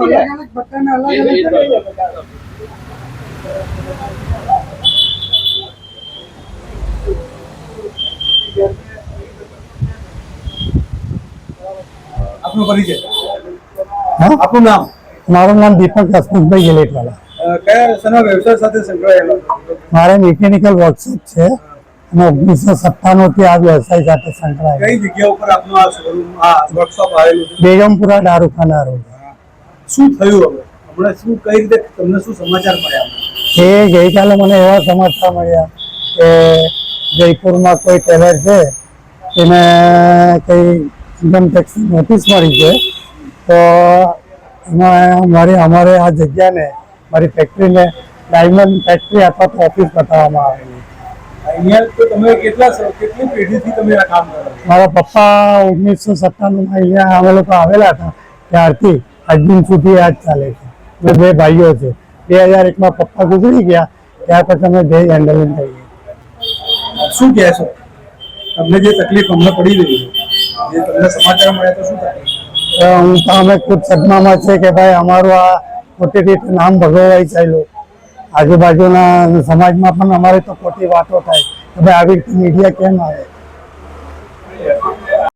આપનો પરિચય? આપનું નામ? મારું નામ દીપક હસમુખભાઈ ગેલેટવાલા. કયા શેના વ્યવસાય સાથે સંકળાયેલા? મારે મિકેનિકલ વર્કશોપ છે અને 1997 થી આ વ્યવસાય સાથે સંકળાયેલા. કઈ જગ્યા ઉપર આપનો આ શોરૂમ આ વર્કશોપ આવેલું છે? બેગમપુરા દારૂખાના રોડ. શું થયું હવે હમણાં? શું કઈ રીતે તમને શું સમાચાર મળ્યા? એ ગઈકાલે મને એવા સમાચાર મળ્યા કે જયપુરમાં કોઈ ટેલર છે એને કઈ ઇન્કમ ટેક્સની નોટિસ મળી છે, તો એમાં અમારે આ જગ્યાને મારી ફેક્ટરીને ડાયમંડ ફેક્ટરી અથવા તો ઓફિસ બતાવવામાં આવેલી. અહીંયા તો તમે કેટલી પેઢીથી તમે આ કામ કરો? મારા પપ્પા 1997માં અહીંયા અમે લોકો આવેલા હતા ત્યારથી આજ દિન સુધી આ જ ચાલે છે. અમે બે ભાઈઓ છે. 2001માં પપ્પા ગુજરી ગયા, ત્યાર પછી અમે બે હેન્ડલિંગ કરીએ. શું કહેશો? તમને જે તકલીફ અમને પડી રહી છે, જે તમને સમાચાર મળ્યા તો શું તકલીફ? હું તો અમે ખુદ સદમામાં છે કે ભાઈ અમારું આ ખોટી રીતે નામ ભગવાઈ ચાલ્યું. આજુબાજુના સમાજમાં પણ અમારે તો ખોટી વાતો થાય કે ભાઈ આવી રીતે મીડિયા કેમ આવે.